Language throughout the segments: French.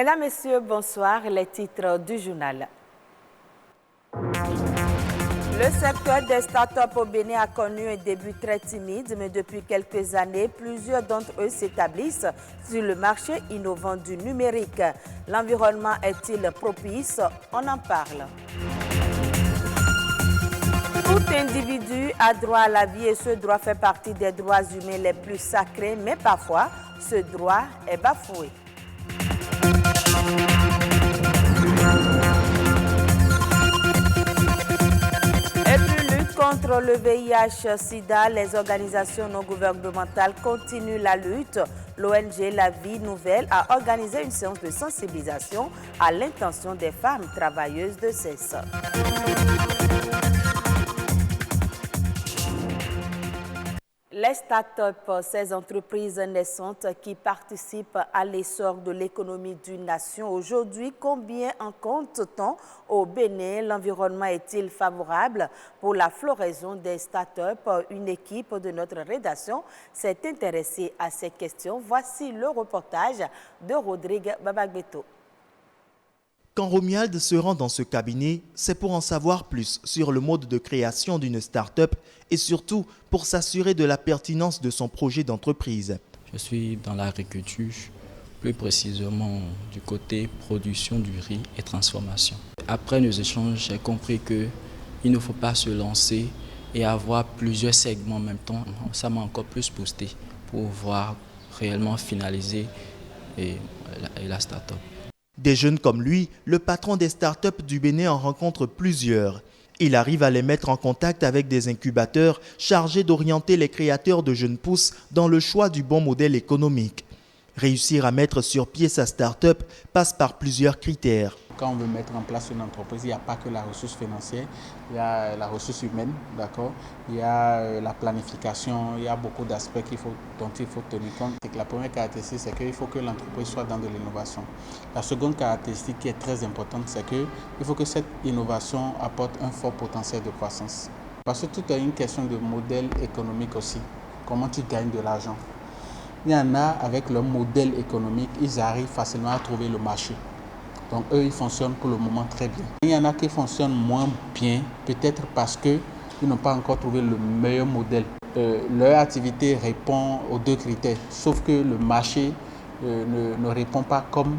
Mesdames, Messieurs, bonsoir. Les titres du journal. Le secteur des startups au Bénin a connu un début très timide, mais depuis quelques années, plusieurs d'entre eux s'établissent sur le marché innovant du numérique. L'environnement est-il propice? On en parle. Tout individu a droit à la vie et ce droit fait partie des droits humains les plus sacrés, mais parfois, ce droit est bafoué. Et puis, lutte contre le VIH-Sida, les organisations non gouvernementales continuent la lutte. L'ONG La Vie Nouvelle a organisé une séance de sensibilisation à l'intention des femmes travailleuses de sexe. Les start-up, ces entreprises naissantes qui participent à l'essor de l'économie d'une nation. Aujourd'hui, combien en compte-t-on au Bénin? L'environnement est-il favorable pour la floraison des start-up? Une équipe de notre rédaction s'est intéressée à ces questions. Voici le reportage de Rodrigue Babagbeto. Quand Romuald se rend dans ce cabinet, c'est pour en savoir plus sur le mode de création d'une start-up et surtout pour s'assurer de la pertinence de son projet d'entreprise. Je suis dans l'agriculture, plus précisément du côté production du riz et transformation. Après nos échanges, j'ai compris qu'il ne faut pas se lancer et avoir plusieurs segments en même temps. Ça m'a encore plus boosté pour pouvoir réellement finaliser la start-up. Des jeunes comme lui, le patron des startups du Bénin en rencontre plusieurs. Il arrive à les mettre en contact avec des incubateurs chargés d'orienter les créateurs de jeunes pousses dans le choix du bon modèle économique. Réussir à mettre sur pied sa start-up passe par plusieurs critères. Quand on veut mettre en place une entreprise, il n'y a pas que la ressource financière, il y a la ressource humaine, d'accord. Il y a la planification, il y a beaucoup d'aspects dont il faut tenir compte. La première caractéristique, c'est qu'il faut que l'entreprise soit dans de l'innovation. La seconde caractéristique qui est très importante, c'est qu'il faut que cette innovation apporte un fort potentiel de croissance. Parce que tout est une question de modèle économique aussi. Comment tu gagnes de l'argent? Il y en a, avec leur modèle économique, ils arrivent facilement à trouver le marché. Donc eux, ils fonctionnent pour le moment très bien. Il y en a qui fonctionnent moins bien, peut-être parce qu'ils n'ont pas encore trouvé le meilleur modèle. Leur activité répond aux deux critères, sauf que le marché ne répond pas comme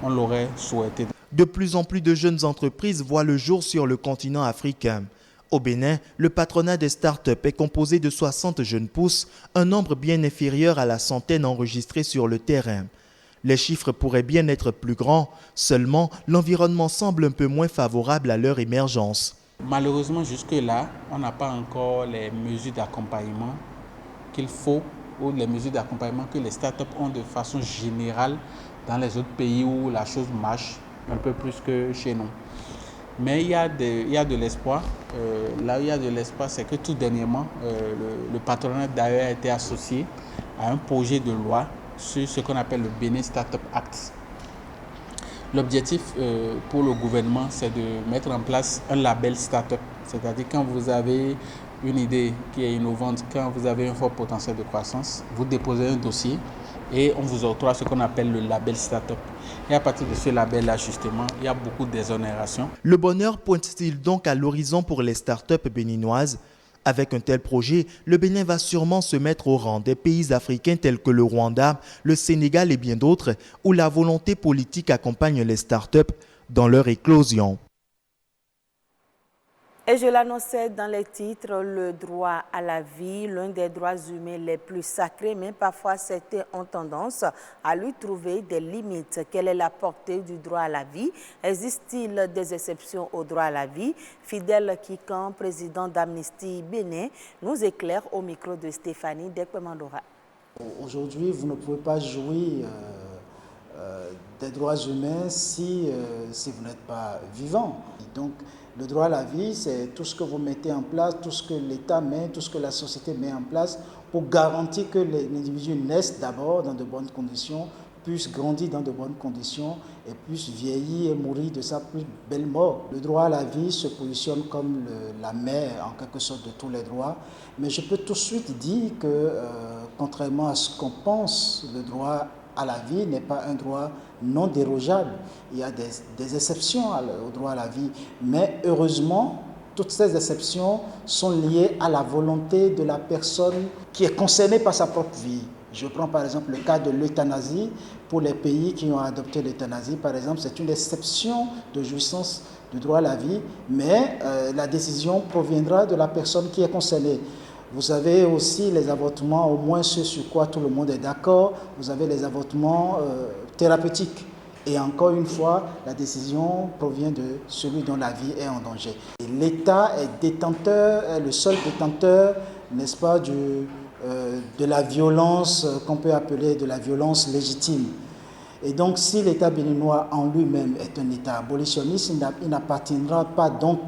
on l'aurait souhaité. De plus en plus de jeunes entreprises voient le jour sur le continent africain. Au Bénin, le patronat des startups est composé de 60 jeunes pousses, un nombre bien inférieur à la centaine enregistrée sur le terrain. Les chiffres pourraient bien être plus grands, seulement l'environnement semble un peu moins favorable à leur émergence. Malheureusement, jusque-là, on n'a pas encore les mesures d'accompagnement qu'il faut ou les mesures d'accompagnement que les startups ont de façon générale dans les autres pays où la chose marche un peu plus que chez nous. Mais il y a de l'espoir. Là où il y a de l'espoir, c'est que tout dernièrement, le patronat d'ailleurs a été associé à un projet de loi sur ce qu'on appelle le Bénin Startup Act. L'objectif pour le gouvernement, c'est de mettre en place un label startup. C'est-à-dire quand vous avez une idée qui est innovante, quand vous avez un fort potentiel de croissance, vous déposez un dossier et on vous octroie ce qu'on appelle le label startup. Et à partir de ce label-là, justement, il y a beaucoup d'exonérations. Le bonheur pointe-t-il donc à l'horizon pour les startups béninoises? Avec un tel projet, le Bénin va sûrement se mettre au rang des pays africains tels que le Rwanda, le Sénégal et bien d'autres, où la volonté politique accompagne les startups dans leur éclosion. Et je l'annonçais dans les titres, le droit à la vie, l'un des droits humains les plus sacrés, mais parfois certains ont tendance à lui trouver des limites. Quelle est la portée du droit à la vie? Existe-t-il des exceptions au droit à la vie? Fidèle Kikan, président d'Amnesty Bénin, nous éclaire au micro de Stéphanie Dekpemandora. Aujourd'hui, vous ne pouvez pas jouir des droits humains si vous n'êtes pas vivant. Donc, le droit à la vie, c'est tout ce que vous mettez en place, tout ce que l'État met, tout ce que la société met en place pour garantir que l'individu naisse d'abord dans de bonnes conditions, puisse grandir dans de bonnes conditions et puisse vieillir et mourir de sa plus belle mort. Le droit à la vie se positionne comme la mère, en quelque sorte, de tous les droits. Mais je peux tout de suite dire que, contrairement à ce qu'on pense, le droit à la vie n'est pas un droit non dérogeable. Il y a des exceptions au droit à la vie, mais heureusement, toutes ces exceptions sont liées à la volonté de la personne qui est concernée par sa propre vie. Je prends par exemple le cas de l'euthanasie. Pour les pays qui ont adopté l'euthanasie, par exemple, c'est une exception de jouissance du droit à la vie, mais la décision proviendra de la personne qui est concernée. Vous avez aussi les avortements, au moins ceux sur quoi tout le monde est d'accord. Vous avez les avortements thérapeutiques. Et encore une fois, la décision provient de celui dont la vie est en danger. L'État est le seul détenteur, n'est-ce pas, de la violence qu'on peut appeler de la violence légitime. Et donc, si l'État béninois en lui-même est un État abolitionniste, il n'appartiendra pas donc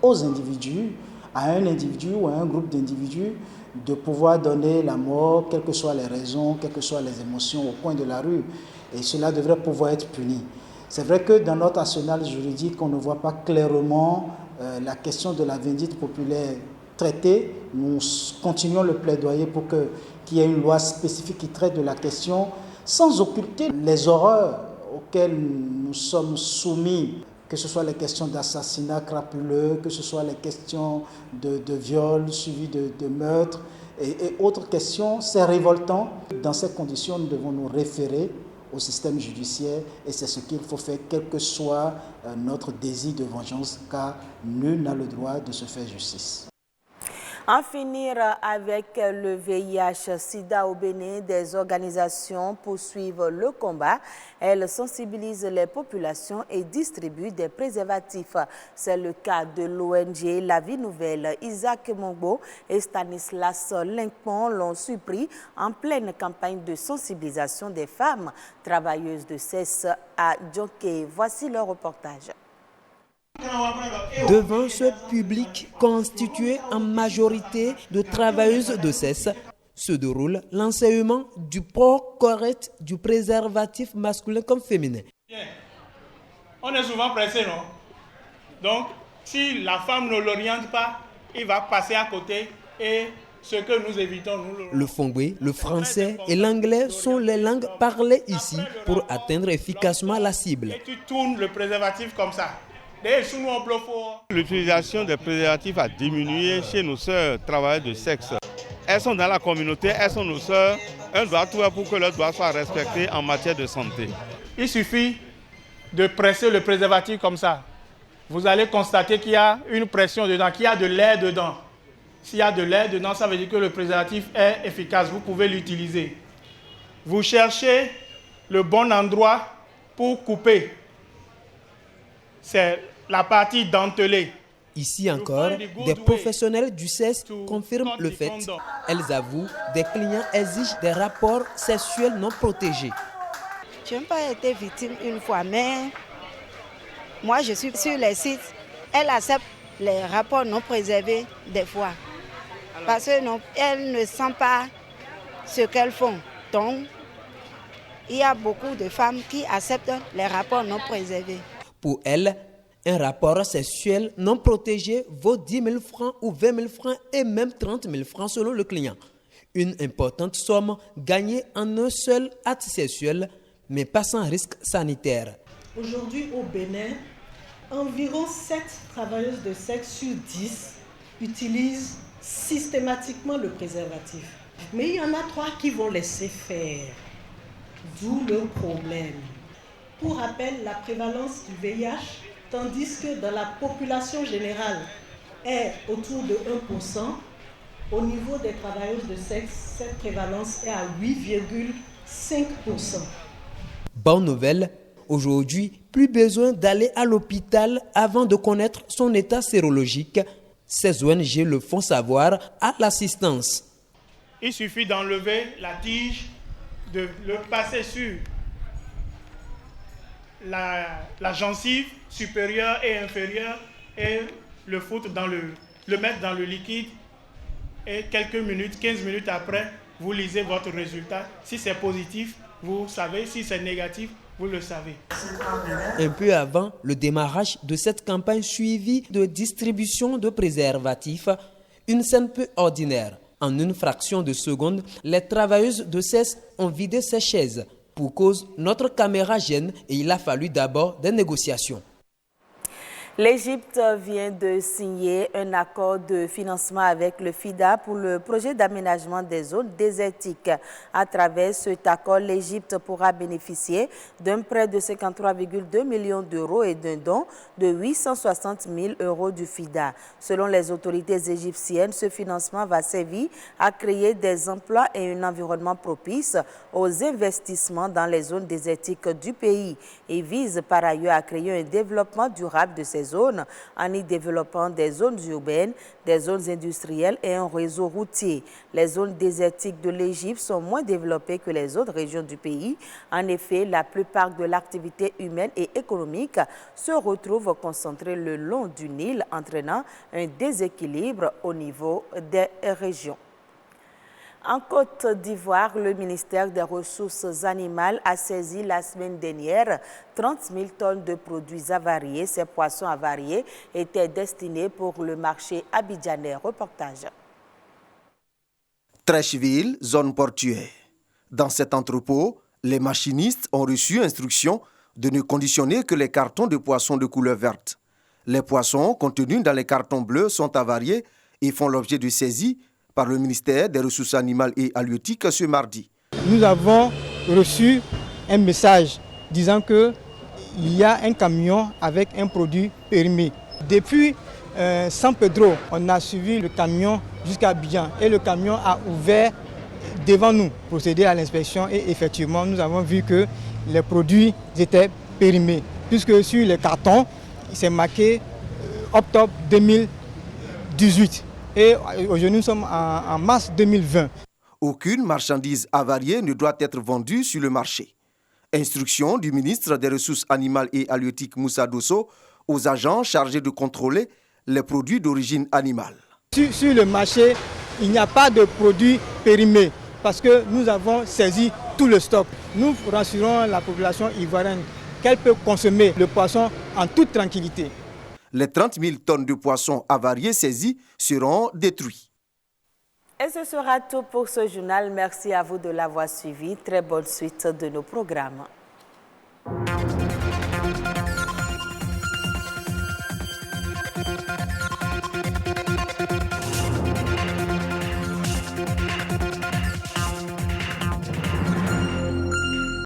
aux individus, à un individu ou à un groupe d'individus, de pouvoir donner la mort, quelles que soient les raisons, quelles que soient les émotions, au coin de la rue. Et cela devrait pouvoir être puni. C'est vrai que dans notre arsenal juridique, on ne voit pas clairement la question de la vindicte populaire traitée. Nous continuons le plaidoyer pour qu'il y ait une loi spécifique qui traite de la question sans occulter les horreurs auxquelles nous sommes soumis, que ce soit les questions d'assassinat crapuleux, que ce soit les questions de viol suivi de meurtre et autres questions. C'est révoltant. Dans ces conditions, nous devons nous référer au système judiciaire et c'est ce qu'il faut faire, quel que soit notre désir de vengeance, car nul n'a le droit de se faire justice. En finir avec le VIH-Sida au Bénin, des organisations poursuivent le combat. Elles sensibilisent les populations et distribuent des préservatifs. C'est le cas de l'ONG La Vie Nouvelle. Isaac Mongbo et Stanislas Linkpon l'ont surpris en pleine campagne de sensibilisation des femmes travailleuses de sexe à Djonké. Voici leur reportage. Devant ce public constitué en majorité de travailleuses de sexe, se déroule l'enseignement du port correct du préservatif masculin comme féminin. On est souvent pressé, non? Donc, si la femme ne l'oriente pas, il va passer à côté et ce que nous évitons, Le fongwe, le français et l'anglais sont les langues parlées ici pour atteindre efficacement la cible. Et tu tournes le préservatif comme ça. L'utilisation des préservatifs a diminué chez nos sœurs travailleuses de sexe. Elles sont dans la communauté, elles sont nos sœurs. Elles doivent tout faire pour que leurs droits soient respectés en matière de santé. Il suffit de presser le préservatif comme ça. Vous allez constater qu'il y a une pression dedans, qu'il y a de l'air dedans. S'il y a de l'air dedans, ça veut dire que le préservatif est efficace. Vous pouvez l'utiliser. Vous cherchez le bon endroit pour couper. C'est la partie dentelée. Ici encore, des professionnels du sexe confirment le fait. Elles avouent, des clients exigent des rapports sexuels non protégés. Je n'ai pas été victime une fois, mais moi je suis sur les sites. Elles acceptent les rapports non préservés des fois. Parce qu'elles ne sentent pas ce qu'elles font. Donc, il y a beaucoup de femmes qui acceptent les rapports non préservés. Pour elles, un rapport sexuel non protégé vaut 10 000 francs ou 20 000 francs et même 30 000 francs selon le client. Une importante somme gagnée en un seul acte sexuel, mais pas sans risque sanitaire. Aujourd'hui au Bénin, environ 7 travailleuses de sexe sur 10 utilisent systématiquement le préservatif. Mais il y en a 3 qui vont laisser faire, d'où le problème. Pour rappel, la prévalence du VIH, tandis que dans la population générale est autour de 1%, au niveau des travailleuses de sexe, cette prévalence est à 8,5%. Bonne nouvelle, aujourd'hui, plus besoin d'aller à l'hôpital avant de connaître son état sérologique. Ces ONG le font savoir à l'assistance. Il suffit d'enlever la tige, de le passer sur la gencive supérieure et inférieure et le foutre le mettre dans le liquide et quelques minutes, 15 minutes après, vous lisez votre résultat. Si c'est positif, vous savez. Si c'est négatif, vous le savez. Un peu avant le démarrage de cette campagne suivie de distribution de préservatifs, une scène peu ordinaire. En une fraction de seconde, les travailleuses de sexe ont vidé ces chaises. Pour cause, notre caméra gêne et il a fallu d'abord des négociations. L'Égypte vient de signer un accord de financement avec le FIDA pour le projet d'aménagement des zones désertiques. À travers cet accord, l'Égypte pourra bénéficier d'un prêt de 53,2 millions d'euros et d'un don de 860 000 euros du FIDA. Selon les autorités égyptiennes, ce financement va servir à créer des emplois et un environnement propice aux investissements dans les zones désertiques du pays et vise par ailleurs à créer un développement durable de ces zones en y développant des zones urbaines, des zones industrielles et un réseau routier. Les zones désertiques de l'Égypte sont moins développées que les autres régions du pays. En effet, la plupart de l'activité humaine et économique se retrouvent concentrées le long du Nil, entraînant un déséquilibre au niveau des régions. En Côte d'Ivoire, le ministère des Ressources animales a saisi la semaine dernière 30 000 tonnes de produits avariés. Ces poissons avariés étaient destinés pour le marché abidjanais. Reportage. Trècheville, zone portuaire. Dans cet entrepôt, les machinistes ont reçu instruction de ne conditionner que les cartons de poissons de couleur verte. Les poissons contenus dans les cartons bleus sont avariés et font l'objet de saisie par le ministère des Ressources animales et halieutiques ce mardi. Nous avons reçu un message disant qu'il y a un camion avec un produit périmé. Depuis San Pedro, on a suivi le camion jusqu'à Abidjan et le camion a ouvert devant nous, procédé à l'inspection et effectivement nous avons vu que les produits étaient périmés puisque sur les cartons, c'est marqué octobre 2018. Et aujourd'hui, nous sommes en mars 2020. Aucune marchandise avariée ne doit être vendue sur le marché. Instruction du ministre des Ressources animales et halieutiques Moussa Dosso aux agents chargés de contrôler les produits d'origine animale. Sur le marché, il n'y a pas de produits périmés parce que nous avons saisi tout le stock. Nous rassurons la population ivoirienne qu'elle peut consommer le poisson en toute tranquillité. Les 30 000 tonnes de poissons avariés saisis seront détruits. Et ce sera tout pour ce journal. Merci à vous de l'avoir suivi. Très bonne suite de nos programmes.